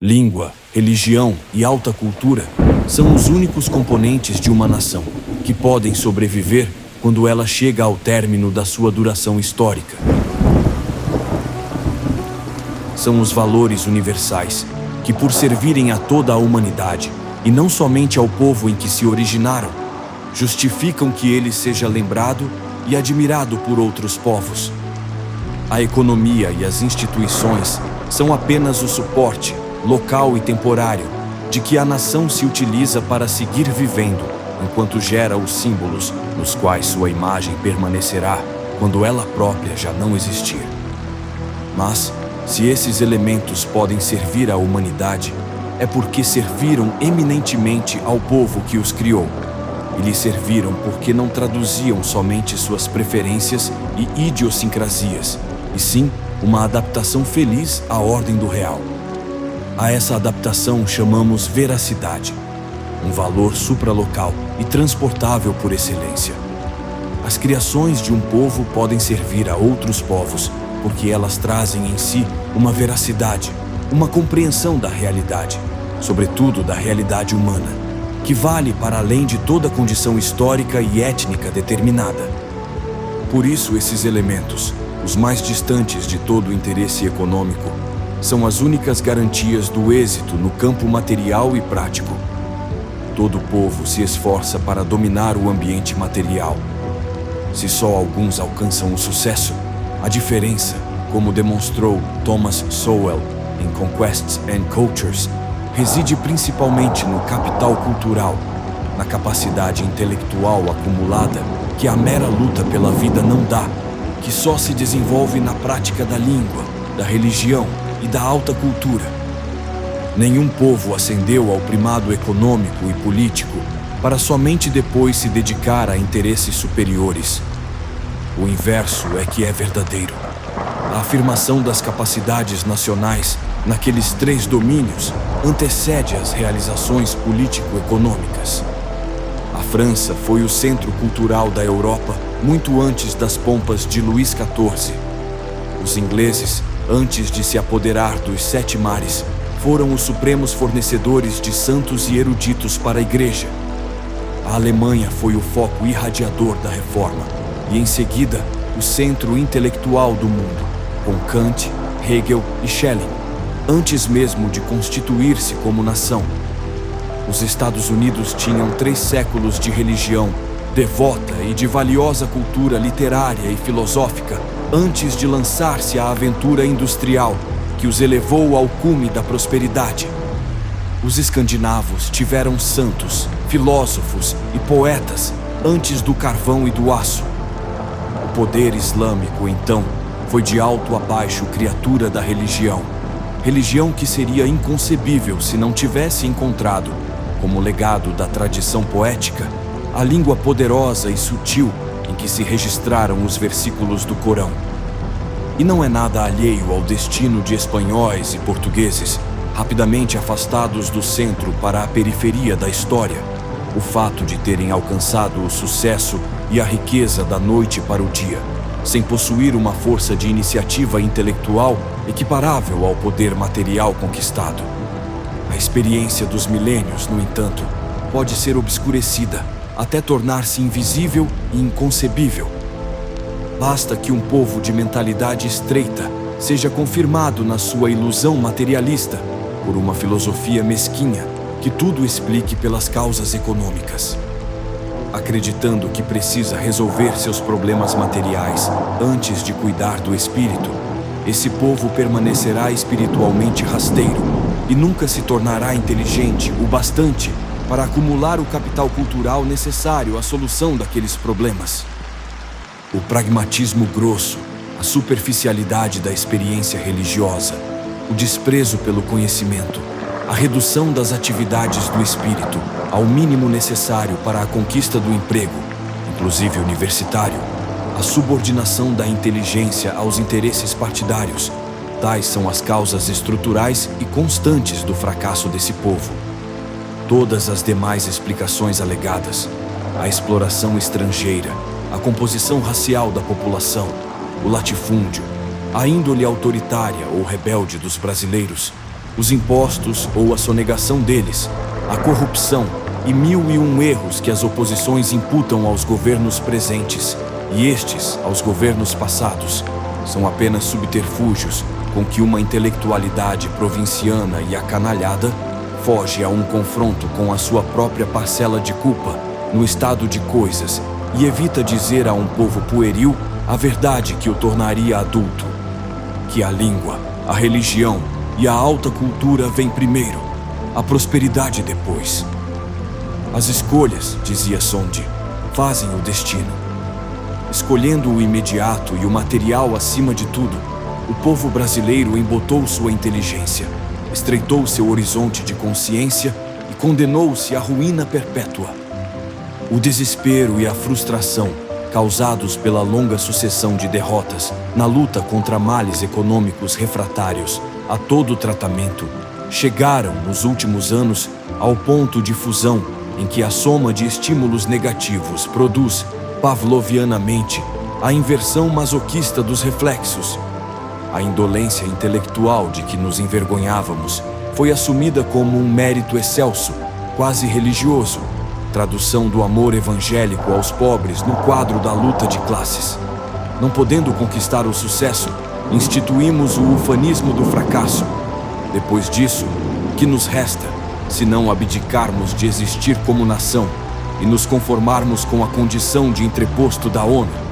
Língua, religião e alta cultura são os únicos componentes de uma nação que podem sobreviver quando ela chega ao término da sua duração histórica. São os valores universais que, por servirem a toda a humanidade e não somente ao povo em que se originaram, justificam que ele seja lembrado e admirado por outros povos. A economia e as instituições são apenas o suporte local e temporário de que a nação se utiliza para seguir vivendo, enquanto gera os símbolos nos quais sua imagem permanecerá quando ela própria já não existir. Mas, se esses elementos podem servir à humanidade, é porque serviram eminentemente ao povo que os criou. E lhe serviram porque não traduziam somente suas preferências e idiosincrasias, e sim uma adaptação feliz à ordem do real. A essa adaptação chamamos veracidade, um valor supralocal e transportável por excelência. As criações de um povo podem servir a outros povos porque elas trazem em si uma veracidade, uma compreensão da realidade, sobretudo da realidade humana, que vale para além de toda condição histórica e étnica determinada. Por isso, esses elementos, os mais distantes de todo o interesse econômico, são as únicas garantias do êxito no campo material e prático. Todo povo se esforça para dominar o ambiente material. Se só alguns alcançam o sucesso, a diferença, como demonstrou Thomas Sowell em Conquests and Cultures, reside principalmente no capital cultural, na capacidade intelectual acumulada que a mera luta pela vida não dá, que só se desenvolve na prática da língua, da religião e da alta cultura. Nenhum povo ascendeu ao primado econômico e político para somente depois se dedicar a interesses superiores. O inverso é que é verdadeiro. A afirmação das capacidades nacionais naqueles três domínios antecede as realizações político-econômicas. A França foi o centro cultural da Europa muito antes das pompas de Luís XIV. Os ingleses, antes de se apoderar dos sete mares, foram os supremos fornecedores de santos e eruditos para a Igreja. A Alemanha foi o foco irradiador da Reforma e, em seguida, o centro intelectual do mundo, com Kant, Hegel e Schelling, antes mesmo de constituir-se como nação. Os Estados Unidos tinham 3 séculos de religião devota e de valiosa cultura literária e filosófica antes de lançar-se à aventura industrial que os elevou ao cume da prosperidade. Os escandinavos tiveram santos, filósofos e poetas antes do carvão e do aço. O poder islâmico, então, foi de alto a baixo criatura da religião. Religião que seria inconcebível se não tivesse encontrado, como legado da tradição poética, a língua poderosa e sutil em que se registraram os versículos do Corão. E não é nada alheio ao destino de espanhóis e portugueses, rapidamente afastados do centro para a periferia da história, o fato de terem alcançado o sucesso e a riqueza da noite para o dia, sem possuir uma força de iniciativa intelectual equiparável ao poder material conquistado. A experiência dos milênios, no entanto, pode ser obscurecida até tornar-se invisível e inconcebível. Basta que um povo de mentalidade estreita seja confirmado na sua ilusão materialista por uma filosofia mesquinha que tudo explique pelas causas econômicas. Acreditando que precisa resolver seus problemas materiais antes de cuidar do espírito, esse povo permanecerá espiritualmente rasteiro e nunca se tornará inteligente o bastante para acumular o capital cultural necessário à solução daqueles problemas. O pragmatismo grosso, a superficialidade da experiência religiosa, o desprezo pelo conhecimento, a redução das atividades do espírito ao mínimo necessário para a conquista do emprego, inclusive universitário, a subordinação da inteligência aos interesses partidários, tais são as causas estruturais e constantes do fracasso desse povo. Todas as demais explicações alegadas, a exploração estrangeira, a composição racial da população, o latifúndio, a índole autoritária ou rebelde dos brasileiros, os impostos ou a sonegação deles, a corrupção e 1001 erros que as oposições imputam aos governos presentes e estes aos governos passados, são apenas subterfúgios com que uma intelectualidade provinciana e acanalhada foge a um confronto com a sua própria parcela de culpa no estado de coisas e evita dizer a um povo pueril a verdade que o tornaria adulto, que a língua, a religião e a alta cultura vêm primeiro, a prosperidade depois. As escolhas, dizia Sonde, fazem o destino. Escolhendo o imediato e o material acima de tudo, o povo brasileiro embotou sua inteligência, estreitou seu horizonte de consciência e condenou-se à ruína perpétua. O desespero e a frustração, causados pela longa sucessão de derrotas na luta contra males econômicos refratários a todo tratamento, chegaram, nos últimos anos, ao ponto de fusão em que a soma de estímulos negativos produz, pavlovianamente, a inversão masoquista dos reflexos. A indolência intelectual de que nos envergonhávamos foi assumida como um mérito excelso, quase religioso, tradução do amor evangélico aos pobres no quadro da luta de classes. Não podendo conquistar o sucesso, instituímos o ufanismo do fracasso. Depois disso, o que nos resta, se não abdicarmos de existir como nação e nos conformarmos com a condição de entreposto da ONU?